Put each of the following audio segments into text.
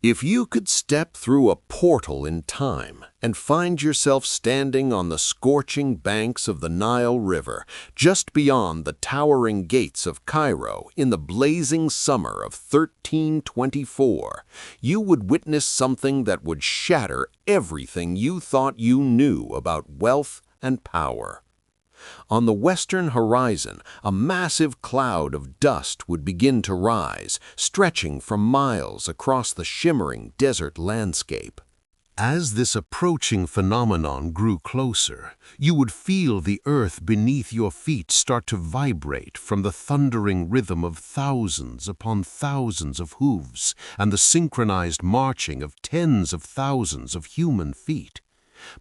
If you could step through a portal in time and find yourself standing on the scorching banks of the Nile River, just beyond the towering gates of Cairo in the blazing summer of 1324, you would witness something that would shatter everything you thought you knew about wealth and power. On the western horizon, a massive cloud of dust would begin to rise, stretching for miles across the shimmering desert landscape. As this approaching phenomenon grew closer, you would feel the earth beneath your feet start to vibrate from the thundering rhythm of thousands upon thousands of hooves and the synchronized marching of tens of thousands of human feet.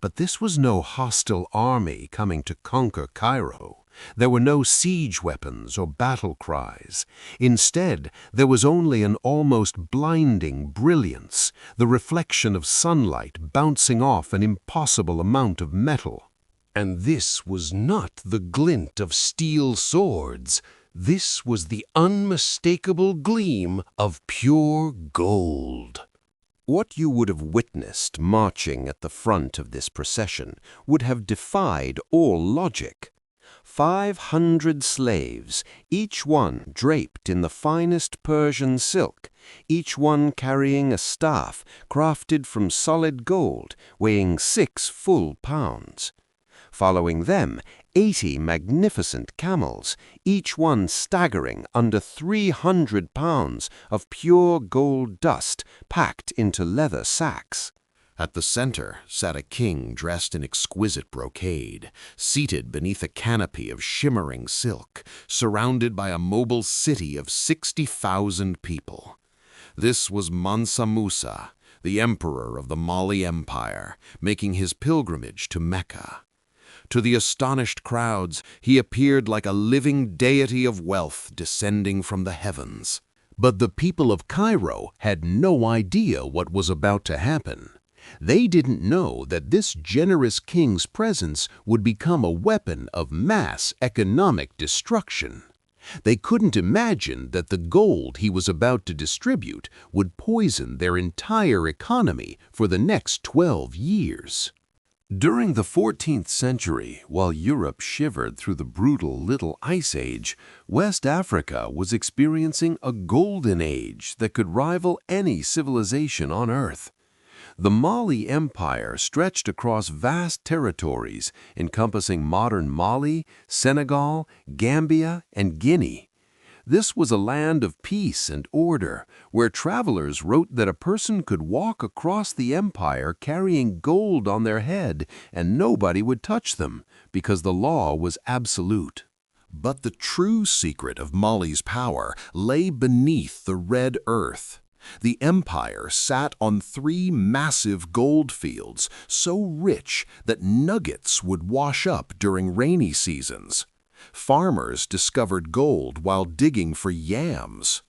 But this was no hostile army coming to conquer Cairo. There were no siege weapons or battle cries. Instead, there was only an almost blinding brilliance, the reflection of sunlight bouncing off an impossible amount of metal. And this was not the glint of steel swords. This was the unmistakable gleam of pure gold. What you would have witnessed marching at the front of this procession would have defied all logic. 500 slaves, each one draped in the finest Persian silk, each one carrying a staff crafted from solid gold, weighing 6 full pounds. Following them, 80 magnificent camels, each one staggering under 300 pounds of pure gold dust packed into leather sacks. At the center sat a king dressed in exquisite brocade, seated beneath a canopy of shimmering silk, surrounded by a mobile city of 60,000 people. This was Mansa Musa, the emperor of the Mali Empire, making his pilgrimage to Mecca. To the astonished crowds, he appeared like a living deity of wealth descending from the heavens. But the people of Cairo had no idea what was about to happen. They didn't know that this generous king's presence would become a weapon of mass economic destruction. They couldn't imagine that the gold he was about to distribute would poison their entire economy for the next 12 years. During the 14th century, while Europe shivered through the brutal Little Ice Age, West Africa was experiencing a golden age that could rival any civilization on Earth. The Mali Empire stretched across vast territories encompassing modern Mali, Senegal, Gambia, and Guinea. This was a land of peace and order, where travelers wrote that a person could walk across the empire carrying gold on their head and nobody would touch them, because the law was absolute. But the true secret of Mali's power lay beneath the red earth. The empire sat on 3 massive gold fields, so rich that nuggets would wash up during rainy seasons. Farmers discovered gold while digging for yams.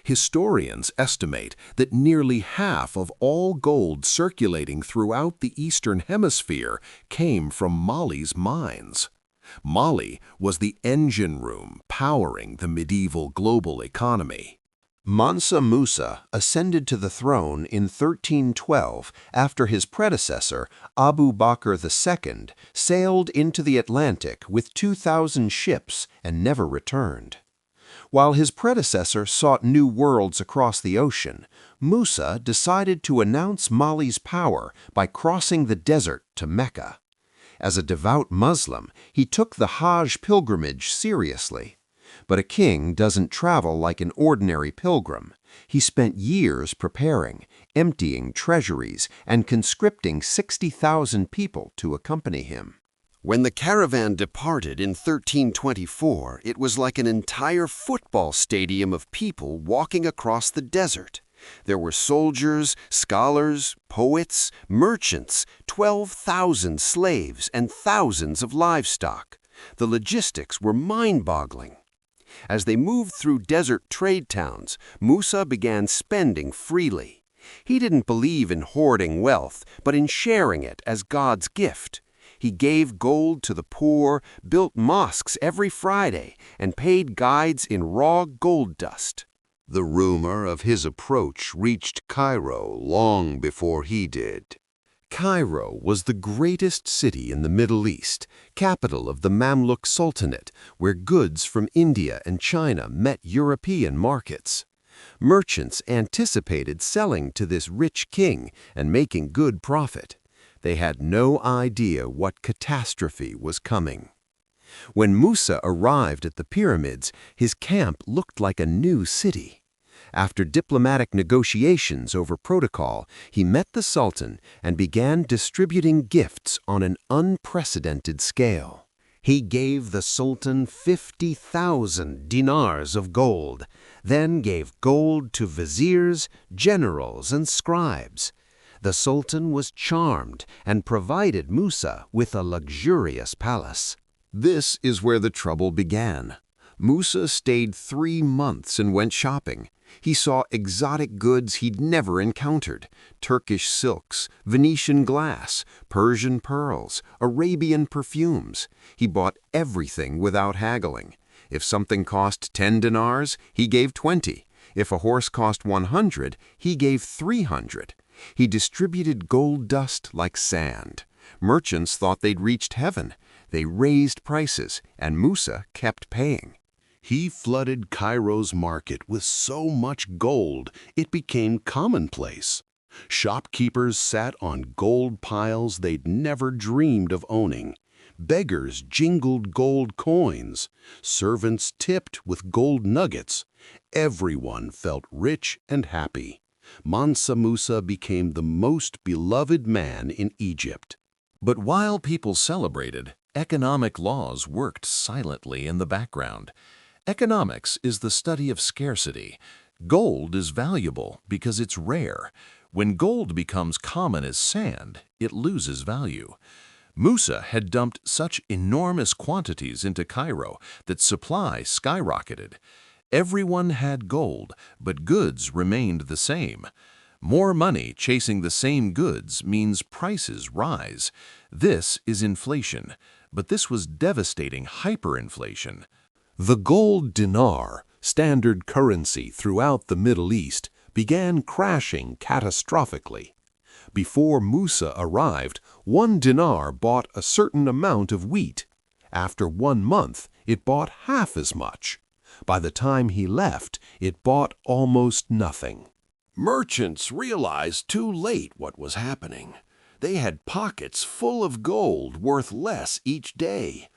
Historians estimate that nearly half of all gold circulating throughout the Eastern Hemisphere came from Mali's mines. Mali was the engine room powering the medieval global economy. Mansa Musa ascended to the throne in 1312 after his predecessor, Abu Bakr II, sailed into the Atlantic with 2,000 ships and never returned. While his predecessor sought new worlds across the ocean, Musa decided to announce Mali's power by crossing the desert to Mecca. As a devout Muslim, he took the Hajj pilgrimage seriously. But a king doesn't travel like an ordinary pilgrim. He spent years preparing, emptying treasuries, and conscripting 60,000 people to accompany him. When the caravan departed in 1324, it was like an entire football stadium of people walking across the desert. There were soldiers, scholars, poets, merchants, 12,000 slaves, and thousands of livestock. The logistics were mind-boggling. As they moved through desert trade towns, Musa began spending freely. He didn't believe in hoarding wealth, but in sharing it as God's gift. He gave gold to the poor, built mosques every Friday, and paid guides in raw gold dust. The rumor of his approach reached Cairo long before he did. Cairo was the greatest city in the Middle East, capital of the Mamluk Sultanate, where goods from India and China met European markets. Merchants anticipated selling to this rich king and making good profit. They had no idea what catastrophe was coming. When Musa arrived at the pyramids, his camp looked like a new city. After diplomatic negotiations over protocol, he met the Sultan and began distributing gifts on an unprecedented scale. He gave the Sultan 50,000 dinars of gold, then gave gold to viziers, generals, and scribes. The Sultan was charmed and provided Musa with a luxurious palace. This is where the trouble began. Musa stayed 3 months and went shopping. He saw exotic goods he'd never encountered: Turkish silks, Venetian glass, Persian pearls, Arabian perfumes. He bought everything without haggling. If something cost 10 dinars, he gave 20. If a horse cost 100, he gave 300. He distributed gold dust like sand. Merchants thought they'd reached heaven. They raised prices, and Musa kept paying. He flooded Cairo's market with so much gold it became commonplace. Shopkeepers sat on gold piles they'd never dreamed of owning. Beggars jingled gold coins. Servants tipped with gold nuggets. Everyone felt rich and happy. Mansa Musa became the most beloved man in Egypt. But while people celebrated, economic laws worked silently in the background. Economics is the study of scarcity. Gold is valuable because it's rare. When gold becomes common as sand, it loses value. Musa had dumped such enormous quantities into Cairo that supply skyrocketed. Everyone had gold, but goods remained the same. More money chasing the same goods means prices rise. This is inflation, but this was devastating hyperinflation. The gold dinar, standard currency throughout the Middle East, began crashing catastrophically. Before Musa arrived, 1 dinar bought a certain amount of wheat. After 1 month, it bought half as much. By the time he left, it bought almost nothing. Merchants realized too late what was happening. They had pockets full of gold worth less each day.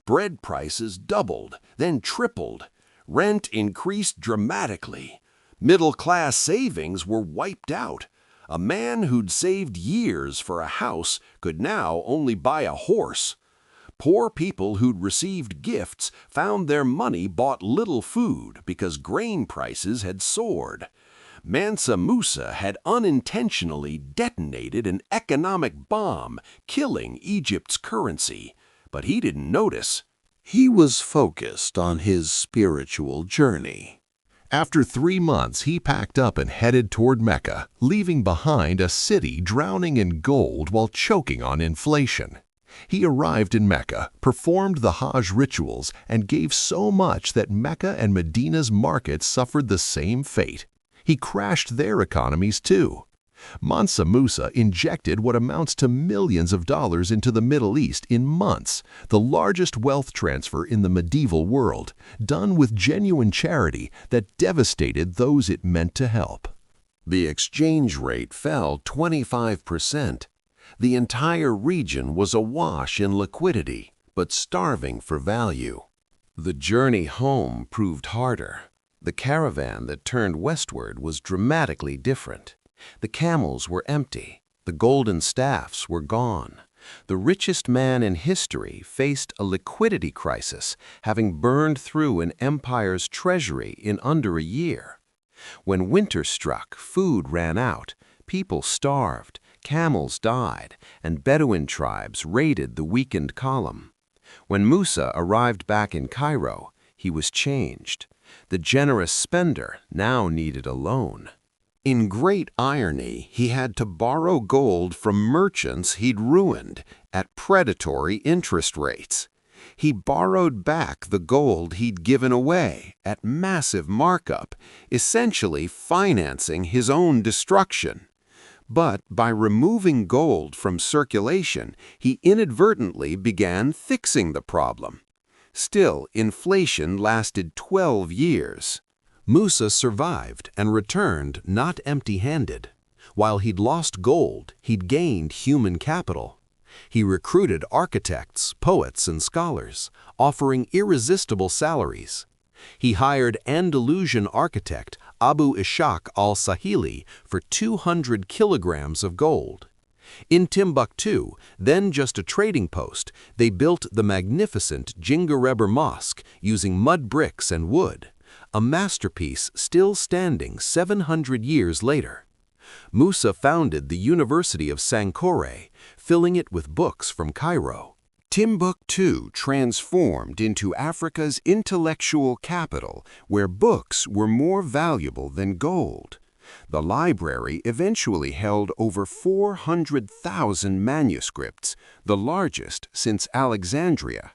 Bread prices doubled, then tripled. Rent increased dramatically. Middle-class savings were wiped out. A man who'd saved years for a house could now only buy a horse. Poor people who'd received gifts found their money bought little food because grain prices had soared. Mansa Musa had unintentionally detonated an economic bomb, killing Egypt's currency. But he didn't notice. He was focused on his spiritual journey. After 3 months, he packed up and headed toward Mecca, leaving behind a city drowning in gold while choking on inflation. He arrived in Mecca, performed the Hajj rituals, and gave so much that Mecca and Medina's markets suffered the same fate. He crashed their economies too. Mansa Musa injected what amounts to millions of dollars into the Middle East in months, the largest wealth transfer in the medieval world, done with genuine charity that devastated those it meant to help. The exchange rate fell 25%. The entire region was awash in liquidity, but starving for value. The journey home proved harder. The caravan that turned westward was dramatically different. The camels were empty. The golden staffs were gone. The richest man in history faced a liquidity crisis, having burned through an empire's treasury in under a year. When winter struck, food ran out, people starved, camels died, and Bedouin tribes raided the weakened column. When Musa arrived back in Cairo, he was changed. The generous spender now needed a loan. In great irony, he had to borrow gold from merchants he'd ruined at predatory interest rates. He borrowed back the gold he'd given away at massive markup, essentially financing his own destruction. But by removing gold from circulation, he inadvertently began fixing the problem. Still, inflation lasted 12 years. Musa survived and returned not empty-handed. While he'd lost gold, he'd gained human capital. He recruited architects, poets, and scholars, offering irresistible salaries. He hired Andalusian architect Abu Ishaq al-Sahili for 200 kilograms of gold. In Timbuktu, then just a trading post, they built the magnificent Jingareber Mosque using mud bricks and wood, a masterpiece still standing 700 years later. Musa founded the University of Sankore, filling it with books from Cairo. Timbuktu transformed into Africa's intellectual capital, where books were more valuable than gold. The library eventually held over 400,000 manuscripts, the largest since Alexandria.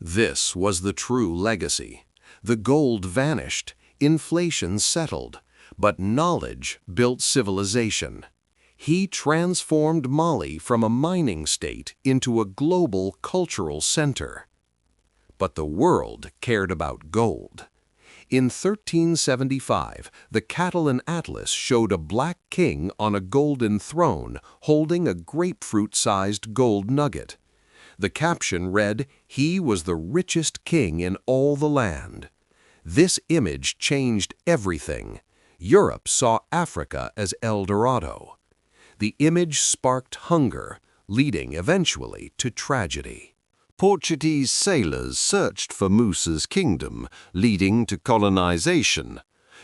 This was the true legacy. The gold vanished, inflation settled, but knowledge built civilization. He transformed Mali from a mining state into a global cultural center. But the world cared about gold. In 1375, the Catalan Atlas showed a black king on a golden throne holding a grapefruit-sized gold nugget. The caption read, "He was the richest king in all the land." This image changed everything. Europe saw Africa as El Dorado. The image sparked hunger, leading eventually to tragedy. Portuguese sailors searched for Musa's kingdom, leading to colonization.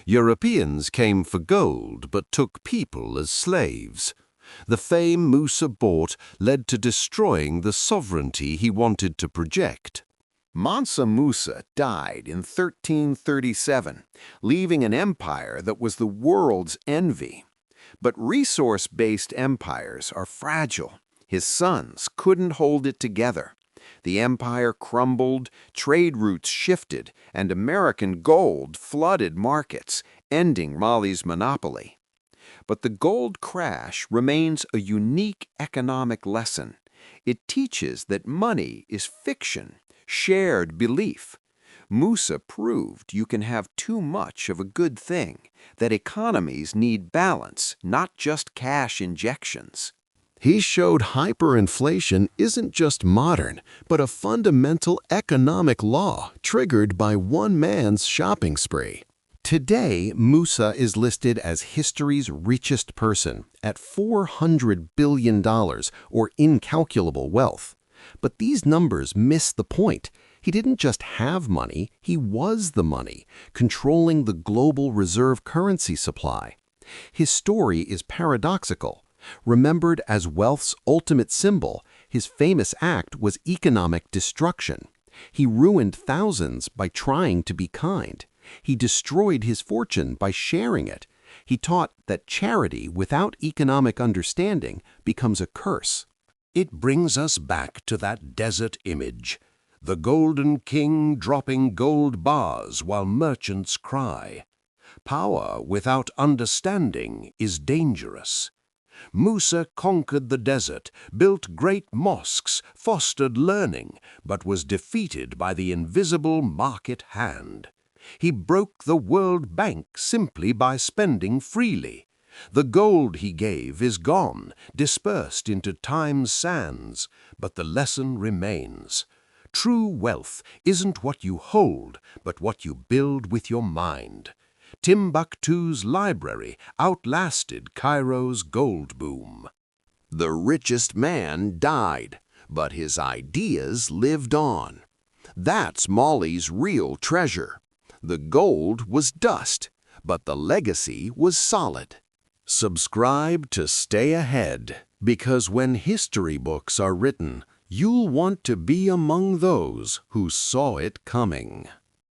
Europeans came for gold but took people as slaves. The fame Musa bought led to destroying the sovereignty he wanted to project. Mansa Musa died in 1337, leaving an empire that was the world's envy. But resource-based empires are fragile. His sons couldn't hold it together. The empire crumbled, trade routes shifted, and American gold flooded markets, ending Mali's monopoly. But the gold crash remains a unique economic lesson. It teaches that money is fiction, shared belief. Musa proved you can have too much of a good thing, that economies need balance, not just cash injections. He showed hyperinflation isn't just modern, but a fundamental economic law triggered by one man's shopping spree. Today, Musa is listed as history's richest person at $400 billion, or incalculable wealth. But these numbers miss the point. He didn't just have money, he was the money, controlling the global reserve currency supply. His story is paradoxical. Remembered as wealth's ultimate symbol, his famous act was economic destruction. He ruined thousands by trying to be kind. He destroyed his fortune by sharing it. He taught that charity without economic understanding becomes a curse. It brings us back to that desert image. The golden king dropping gold bars while merchants cry. Power without understanding is dangerous. Musa conquered the desert, built great mosques, fostered learning, but was defeated by the invisible market hand. He broke the World Bank simply by spending freely. The gold he gave is gone, dispersed into time's sands, but the lesson remains. True wealth isn't what you hold, but what you build with your mind. Timbuktu's library outlasted Cairo's gold boom. The richest man died, but his ideas lived on. That's Mali's real treasure. The gold was dust, but the legacy was solid. Subscribe to stay ahead, because when history books are written, you'll want to be among those who saw it coming.